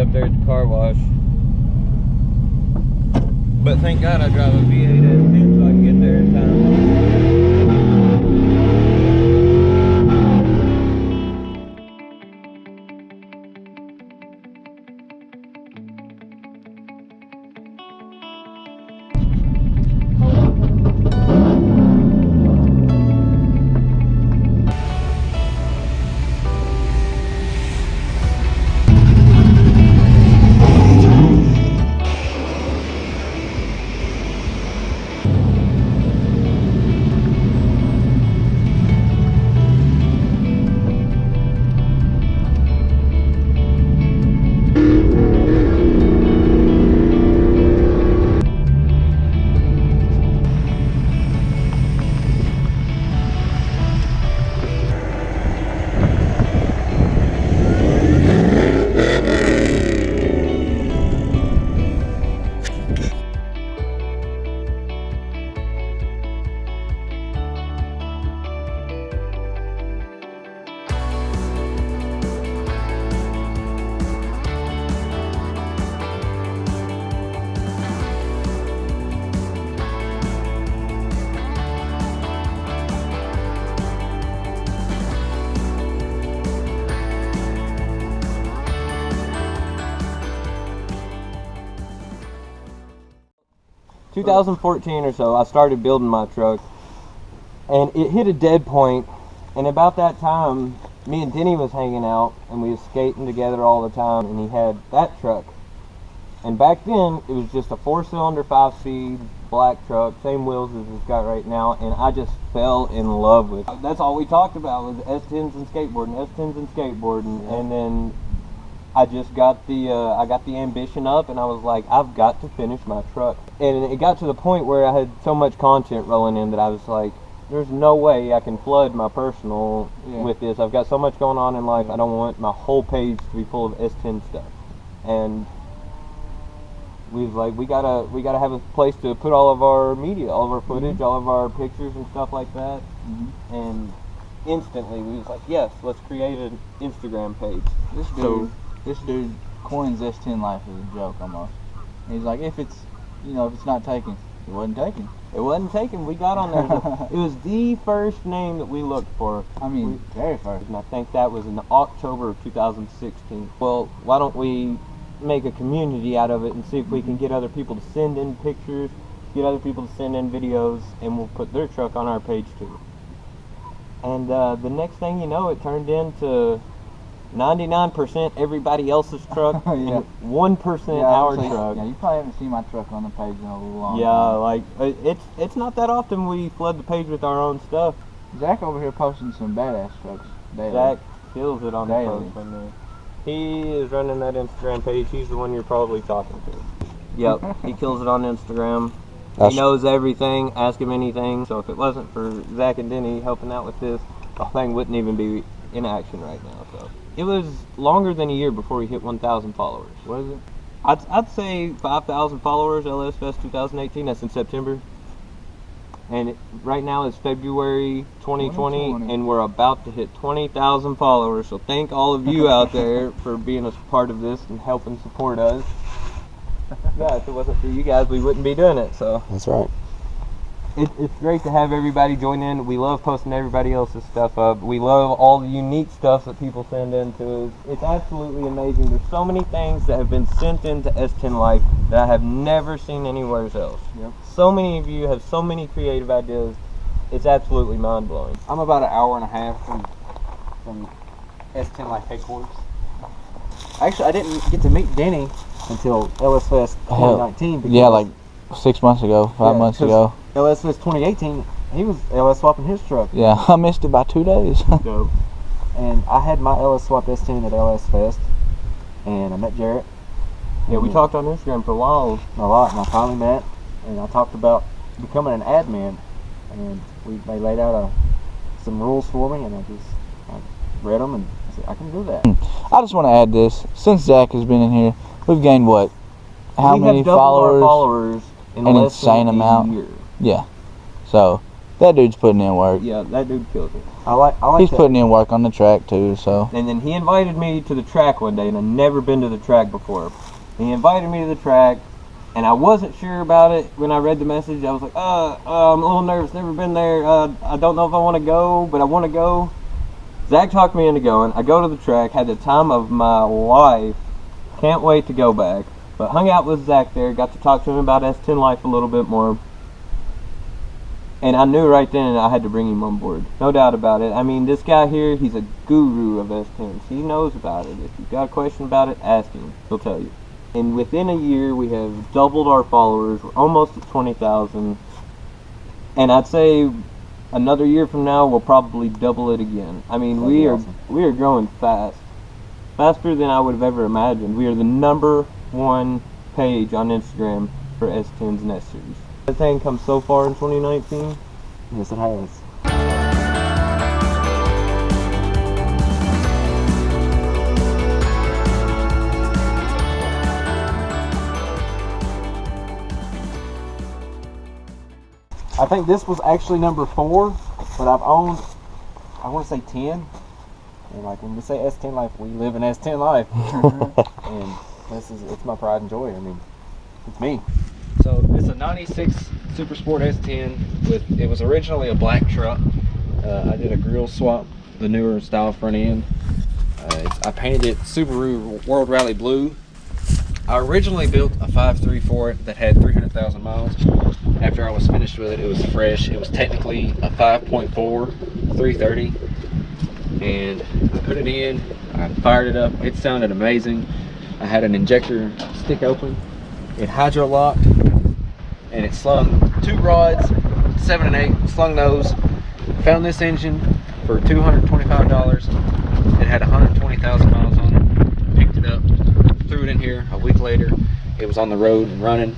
up there at the car wash. But thank God I drive a V8 S10 so I can get there in time. 2014 or so, I started building my truck, and it hit a dead point. And about that time, me and Denny was hanging out, and we was skating together all the time, and he had that truck. And back then, it was just a 4-cylinder, 5-speed, black truck, same wheels as it's got right now, and I just fell in love with it. That's all we talked about was S10s and skateboarding, S10s and skateboarding, and then I just got the ambition up, and I was like, I've got to finish my truck. And it got to the point where I had so much content rolling in that I was like, there's no way I can flood my personal with this. I've got so much going on in life, I don't want my whole page to be full of S10 stuff. And we was like, we gotta have a place to put all of our media, all of our footage, all of our pictures and stuff like that. And instantly we was like, yes, let's create an Instagram page. This dude coins S10 Life as a joke almost. And he's like, if it's not taken, it wasn't taken. It wasn't taken. We got on there. It was the first name that we looked for. I mean, very first. And I think that was in October of 2016. Well, why don't we make a community out of it and see if we can get other people to send in pictures, get other people to send in videos, and we'll put their truck on our page too. And the next thing you know, it turned into 99% everybody else's truck and 1% our truck. Yeah, you probably haven't seen my truck on the page in a little long time. Yeah, like it's not that often we flood the page with our own stuff. Zach over here posting some badass trucks daily. Zach kills it on the post on there. He is running that Instagram page. He's the one you're probably talking to. Yep, he kills it on Instagram. He knows everything. Ask him anything. So if it wasn't for Zach and Denny helping out with this, the thing wouldn't even be in action right now. So it was longer than a year before we hit 1,000 followers. What is it? I'd say 5,000 followers. LS Fest 2018. That's in September. And right now it's February 2020, and we're about to hit 20,000 followers. So thank all of you out there for being a part of this and helping support us. Yeah, if it wasn't for you guys, we wouldn't be doing it. So that's right. It's great to have everybody join in. We love posting everybody else's stuff up. We love all the unique stuff that people send in to us. It's absolutely amazing. There's so many things that have been sent into S10 Life that I have never seen anywhere else. Yep. So many of you have so many creative ideas. It's absolutely mind-blowing. I'm about an hour and a half from S10 Life headquarters. Actually, I didn't get to meet Denny until LS Fest 2019. Yeah, like 6 months ago, 5 months ago. LS Fest 2018, he was LS swapping his truck. Yeah, I missed it by 2 days. Dope. And I had my LS swap S10 at LS Fest, and I met Jarrett. Yeah, we talked on Instagram for a while. And I finally met, and I talked about becoming an admin, and they laid out some rules for me, and I read them, and I said, I can do that. I just want to add this. Since Zach has been in here, we've gained what? How many followers? In an insane amount. Year. Yeah. So That dude's putting in work. Yeah, that dude killed it. I like He's that. putting in work on the track too, so. And then he invited me to the track one day, and I'd never been to the track before. And he invited me to the track, and I wasn't sure about it when I read the message. I was like, I'm a little nervous, never been there. I don't know if I want to go, but I want to go. Zach talked me into going. I go to the track, had the time of my life. Can't wait to go back. But hung out with Zach there, got to talk to him about S10 Life a little bit more. And I knew right then I had to bring him on board. No doubt about it. I mean, this guy here, he's a guru of S10s. He knows about it. If you've got a question about it, ask him. He'll tell you. And within a year, we have doubled our followers. We're almost at 20,000. And I'd say another year from now, we'll probably double it again. I mean, we are growing fast. Faster than I would have ever imagined. We are the #1 page on Instagram for S10s and S-Series. That thing come so far in 2019. Yes, it has. I think this was actually number 4, but I've owned, I want to say 10. And like when we say S10 Life, we live in S10 Life. And it's my pride and joy. I mean, it's me. So it's a 96 Super Sport S10 it was originally a black truck. I did a grill swap, the newer style front end. I painted it Subaru World Rally Blue. I originally built a 5.3 for it that had 300,000 miles. After I was finished with it, it was fresh. It was technically a 5.4 330. And I put it in, I fired it up, it sounded amazing. I had an injector stick open, it hydro locked, and it slung 2 rods, 7 and 8, slung those. Found this engine for $225. It had 120,000 miles on it. Picked it up, threw it in here. A week later, it was on the road and running.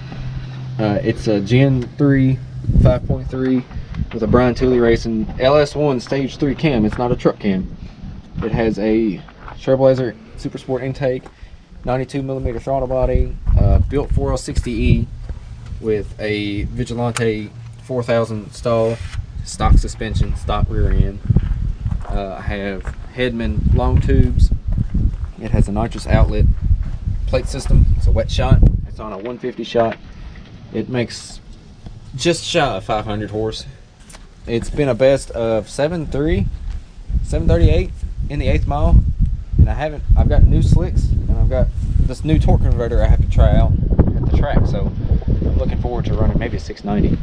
It's a Gen 3 5.3 with a Brian Tooley Racing LS1 Stage 3 cam. It's not a truck cam. It has a Trailblazer Super Sport intake, 92mm throttle body, built 4060E with a Vigilante 4000 stall, stock suspension, stock rear end. I have Headman long tubes. It has a nitrous outlet plate system. It's a wet shot. It's on a 150 shot. It makes just shy of 500 horse. It's been a best of 7.3, 738 in the 8th mile, and I've got new slicks, and I've got this new torque converter I have to try out at the track, so I'm looking forward to running maybe a 690.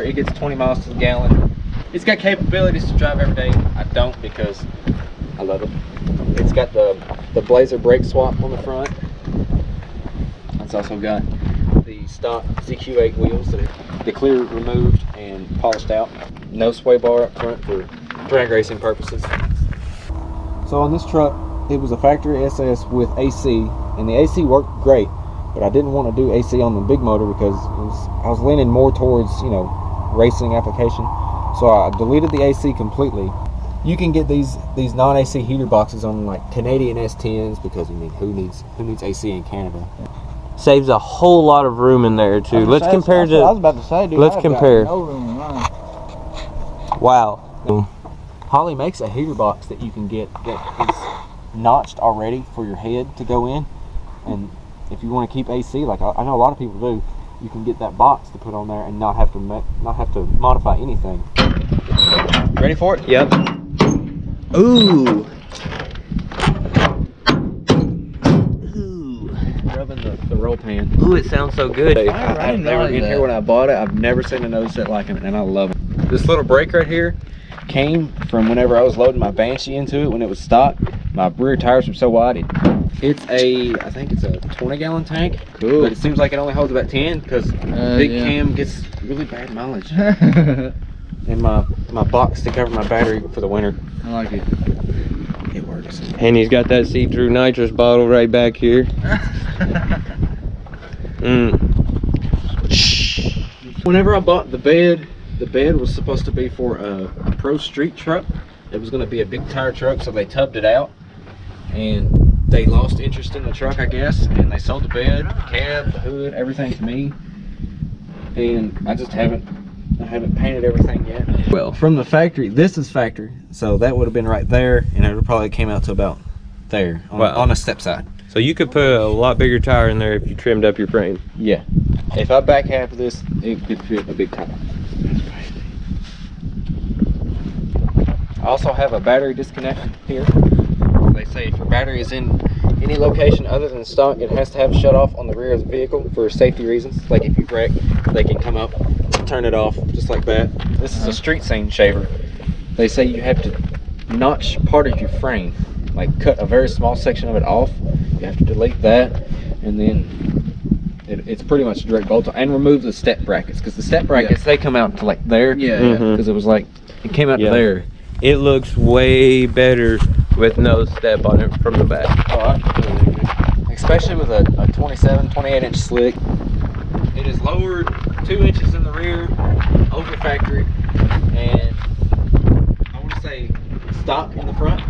It gets 20 miles to the gallon. It's got capabilities to drive every day. I don't because I love it. It's got the Blazer brake swap on the front. It's also got the stock ZQ8 wheels that are the clear removed and polished out. No sway bar up front for drag racing purposes. So on this truck, it was a factory SS with AC, and the AC worked great, but I didn't want to do AC on the big motor because I was leaning more towards, racing application. So I deleted the AC completely. You can get these non-AC heater boxes on like Canadian S10s because who needs AC in Canada? Saves a whole lot of room in there too. Let's compare to. I was about to say, dude. Let's compare. No room in mine. Wow. Holly makes a heater box that you can get that is notched already for your head to go in, and if you want to keep AC, like I know a lot of people do, you can get that box to put on there and not have to modify anything. Ready for it? Yep. Ooh. Rubbing the roll pan. Ooh, it sounds so good. I've never been here when I bought it. I've never seen a nose set like it, and I love it. This little brake right here came from whenever I was loading my Banshee into it when it was stock. My rear tires were so wide. I think it's a 20-gallon tank. Cool. But it seems like it only holds about 10 because big cam gets really bad mileage. And my box to cover my battery for the winter. I like it. It works. And he's got that see-through nitrous bottle right back here. Whenever I bought the bed was supposed to be for a pro street truck. It was going to be a big tire truck, so they tubbed it out. And they lost interest in the truck, I guess, and they sold the bed, the cab, the hood, everything to me. And I just haven't haven't painted everything yet. Well, From the factory, this is factory, so that would have been right there, and it would probably came out to about there on, Wow. on a step side. so you could put a lot bigger tire in there if you trimmed up your frame. Yeah. If I back half of this, it could fit a big tire. I also have a battery disconnect here. They say if your battery is in any location other than stock, it has to have shut off on the rear of the vehicle for safety reasons. Like if you wreck, they can come up, turn it off, just like that. This is a street scene shaver. They say you have to notch part of your frame, like cut a very small section of it off. You have to delete that, and then it's pretty much direct bolt on, and remove the step brackets, because the step brackets, they come out to like there. Because it was like, it came out to there. It looks way better with no step on it from the back. Oh, I completely agree. Especially with a 27, 28 inch slick. It is lowered 2 inches in the rear, over factory, and I want to say stock in the front.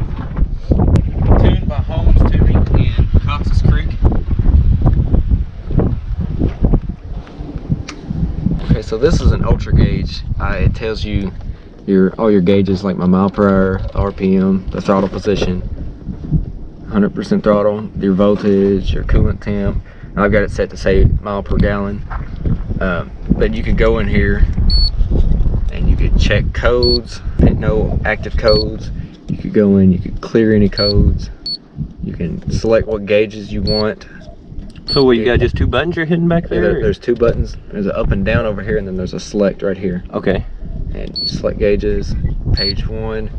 Tuned by Holmes Tuning in Cox's Creek. Okay, so this is an ultra gauge. It tells you all your gauges, like my mile per hour, RPM, the throttle position, 100% throttle, your voltage, your coolant temp. And I've got it set to say mile per gallon. But you could go in here and you could check codes, hit no active codes. You could go in, you could clear any codes. You can select what gauges you want. So what, you got just 2 buttons you're hitting back there? There's 2 buttons. There's an up and down over here, and then there's a select right here. Okay. And you select gauges, page 1,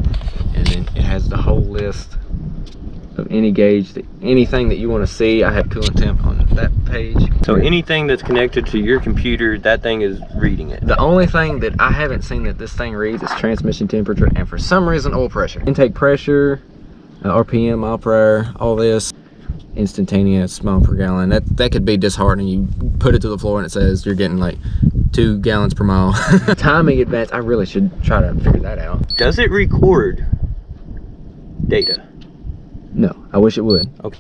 and then it has the whole list of any gauge, anything that you want to see. I have coolant temp on that page. So anything that's connected to your computer, that thing is reading it. The only thing that I haven't seen that this thing reads is transmission temperature, and for some reason oil pressure. Intake pressure, RPM, mile per hour, all this. Instantaneous mile per gallon. That could be disheartening. You put it to the floor and it says you're getting like 2 gallons per mile. Timing advance, I really should try to figure that out. Does it record data? No, I wish it would. Okay.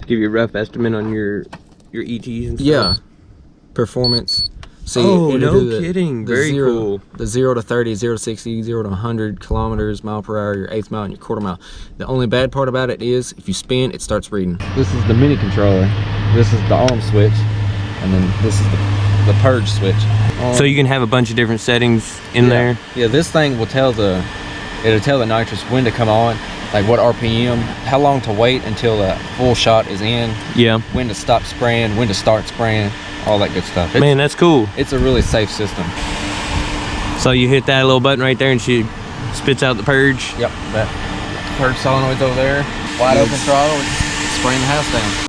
To give you a rough estimate on your ETs and stuff? Yeah. Performance. See, oh, it'll no do kidding. Very cool. The 0 to 30, 0 to 60, 0 to 100 kilometers, mile per hour, your 1/8 mile, and your 1/4 mile. The only bad part about it is if you spin, it starts reading. This is the mini controller. This is the arm switch. And then this is the purge switch. So you can have a bunch of different settings in there? Yeah, this thing will tell it'll tell the nitrous when to come on, like what RPM, how long to wait until the full shot is in. Yeah. When to stop spraying, when to start spraying, all that good stuff. Man, that's cool. It's a really safe system. So you hit that little button right there and she spits out the purge? Yep, that purge solenoid's over there. Wide open throttle, it's spraying the house down.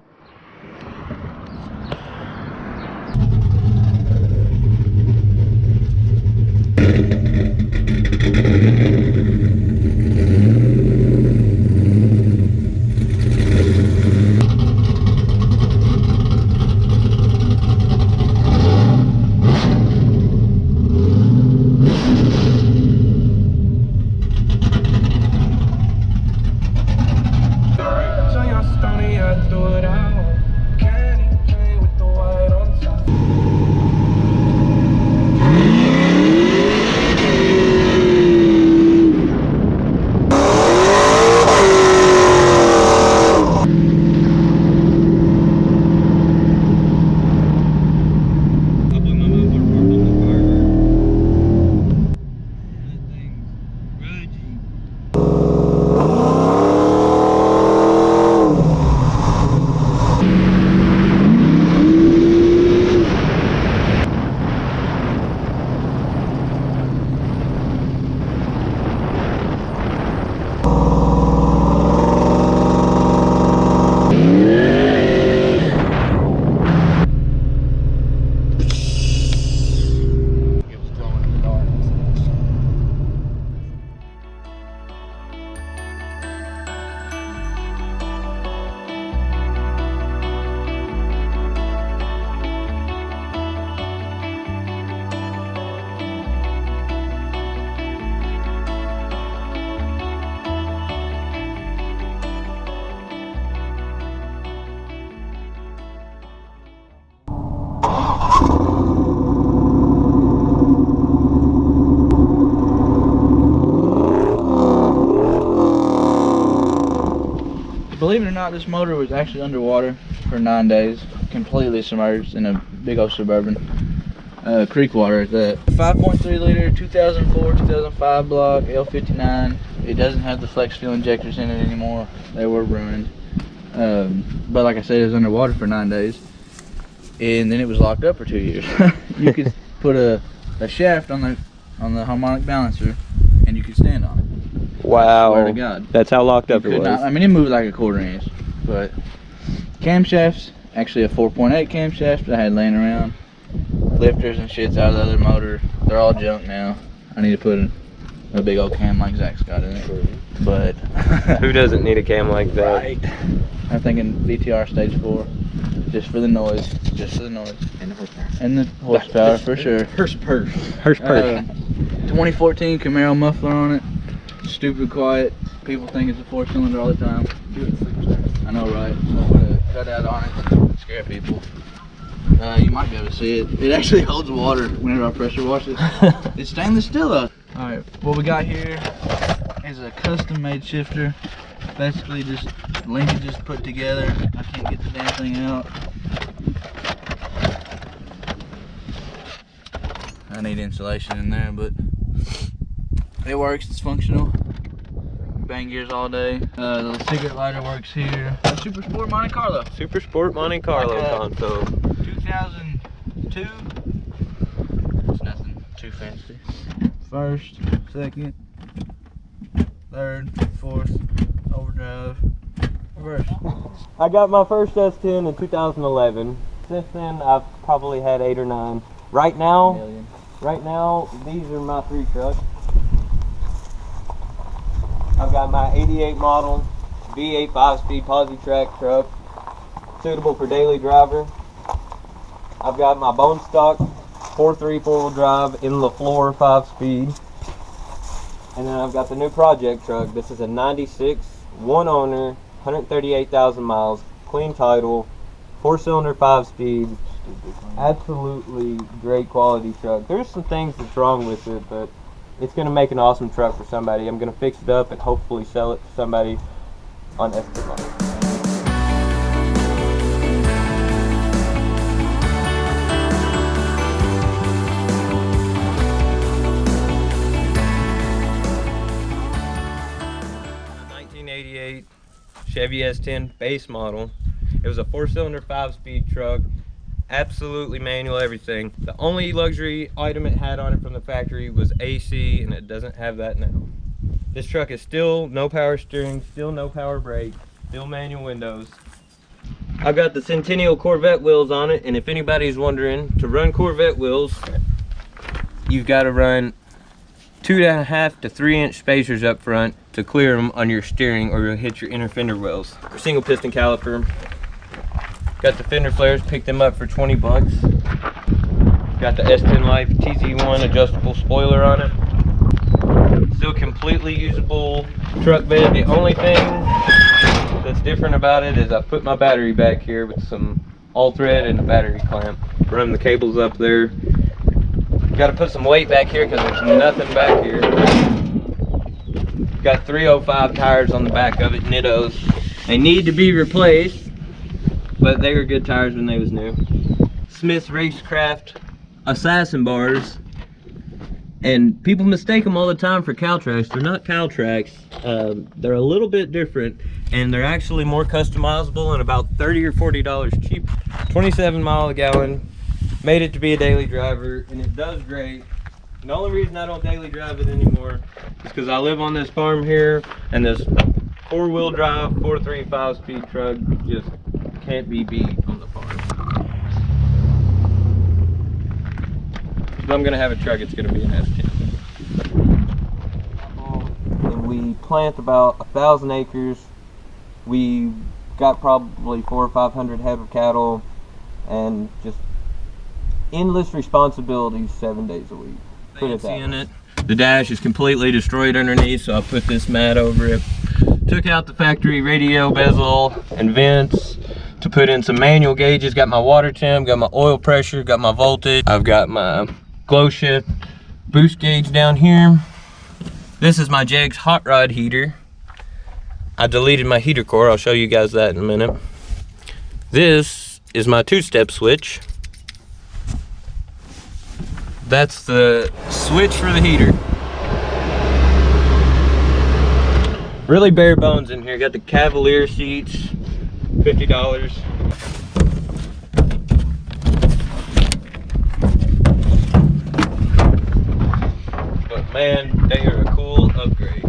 believe it or not, this motor was actually underwater for 9 days, completely submerged in a big old Suburban. Creek water at that. 5.3 liter 2004 2005 block L59. It doesn't have the flex fuel injectors in it anymore. They were ruined. But like I said, it was underwater for 9 days, and then it was locked up for 2 years. You could put a shaft on the harmonic balancer, and you could stand on it. Wow. I swear to God. That's how locked up it was. I mean, it moved like a 1/4 inch. But camshafts, actually a 4.8 camshaft that I had laying around. Lifters and shit's out of the other motor. They're all junk now. I need to put a big old cam like Zach's got in it. But who doesn't need a cam like that? Right. I'm thinking VTR stage 4, just for the noise, just for the noise. And the horsepower. And the horsepower for sure. Horsepower. 2014 Camaro muffler on it. Stupid quiet. People think it's a 4-cylinder all the time. I know, right? So I put a cutout on it to scare people. You might be able to see it. It actually holds water whenever I pressure wash it. It's stainless steel though. Alright, what we got here is a custom made shifter. Basically just linkages put together. I can't get the damn thing out. I need insulation in there, but it works, it's functional. Bang gears all day. The little cigarette lighter works here. Super Sport Monte Carlo. Super Sport Monte Carlo console. 2002. It's nothing too fancy. First, second, third, fourth, overdrive, reverse. I got my first S10 in 2011. Since then, I've probably had 8 or 9. Right now, these are my 3 trucks. I've got my 88 model V8 5-speed posi-track truck, suitable for daily driver. I've got my bone stock 4.3 4-wheel drive in the floor 5-speed. And then I've got the new project truck. This is a 96, 1 owner, 138,000 miles, clean title, 4-cylinder 5-speed. Absolutely great quality truck. There's some things that's wrong with it, but it's going to make an awesome truck for somebody. I'm going to fix it up and hopefully sell it to somebody on S10 Life. Chevy S10 base model. It was a 4-cylinder 5-speed truck, absolutely manual everything. The only luxury item it had on it from the factory was AC, and it doesn't have that now. This truck is still no power steering, still no power brake, still manual windows. I've got the Centennial Corvette wheels on it, and if anybody's wondering, to run Corvette wheels, you've got to run 2.5 to 3 inch spacers up front to clear them on your steering, or you'll hit your inner fender wells. Single piston caliper. Got the fender flares, picked them up for 20 bucks. Got the S10 Life TZ1 adjustable spoiler on it. Still completely usable truck bed. The only thing that's different about it is I put my battery back here with some all thread and a battery clamp. Run the cables up there. Got to put some weight back here because there's nothing back here. Got 305 tires on the back of it, Nittos. They need to be replaced, but they were good tires when they was new. Smith's Racecraft Assassin bars, and people mistake them all the time for cow tracks. They're not cow tracks. They're a little bit different, and they're actually more customizable and about $30 or $40 cheaper. 27 mile a gallon. Made it to be a daily driver, and it does great. And the only reason I don't daily drive it anymore is because I live on this farm here, and this 4-wheel drive 4.3 5-speed truck just can't be beat on the farm. If I'm gonna have a truck, it's gonna be an S10. And we plant about 1,000 acres. We got probably 400 or 500 head of cattle, and just endless responsibilities 7 days a week. Put it that way. The dash is completely destroyed underneath, so I put this mat over it. Took out the factory radio bezel and vents to put in some manual gauges. Got my water temp, got my oil pressure, got my voltage. I've got my glow shift boost gauge down here. This is my Jegs hot rod heater. I deleted my heater core. I'll show you guys that in a minute. This is my 2-step switch. That's the switch for the heater. Really bare bones in here. Got the Cavalier seats, $50. But man, they are a cool upgrade.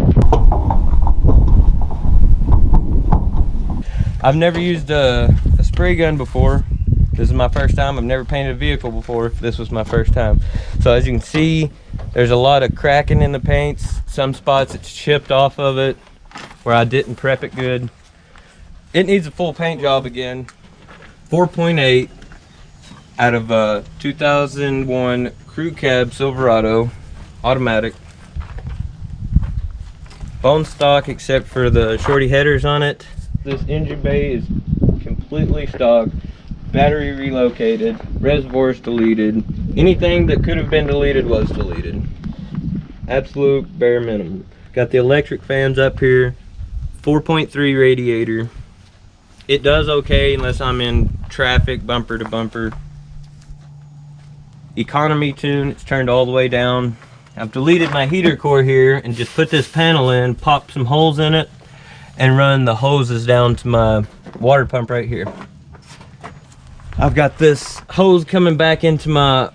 I've never used a spray gun before. This is my first time. I've never painted a vehicle before. This was my first time. So as you can see, there's a lot of cracking in the paints. Some spots it's chipped off of it where I didn't prep it good. It needs a full paint job again. 4.8 out of a 2001 Crew Cab Silverado automatic. Bone stock except for the shorty headers on it. This engine bay is completely stock. Battery relocated, reservoirs deleted. Anything that could have been deleted was deleted. Absolute bare minimum. Got the electric fans up here, 4.3 radiator. It does okay unless I'm in traffic, bumper to bumper. Economy tune, it's turned all the way down. I've deleted my heater core here and just put this panel in, popped some holes in it, and run the hoses down to my water pump right here. I've got this hose coming back into my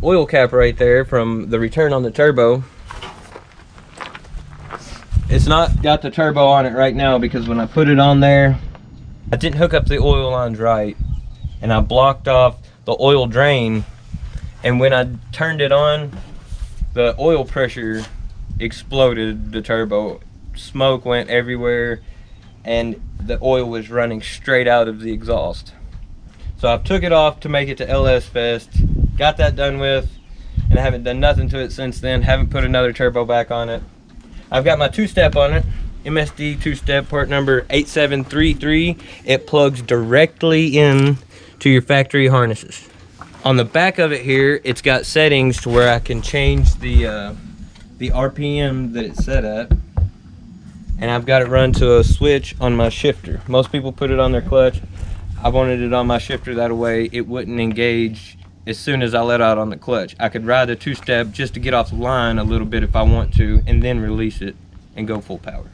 oil cap right there from the return on the turbo. It's not got the turbo on it right now because when I put it on there, I didn't hook up the oil lines right, and I blocked off the oil drain, and when I turned it on, the oil pressure exploded the turbo. Smoke went everywhere, and the oil was running straight out of the exhaust. So I've took it off to make it to LS Fest, got that done with, and I haven't done nothing to it since then. Haven't put another turbo back on it. I've got my 2-step on it, MSD 2-step, part number 8733. It plugs directly in to your factory harnesses. On the back of it here, it's got settings to where I can change the RPM that it's set at. And I've got it run to a switch on my shifter. Most people put it on their clutch. I wanted it on my shifter that way it wouldn't engage as soon as I let out on the clutch. I could ride a 2-step just to get off the line a little bit if I want to, and then release it and go full power.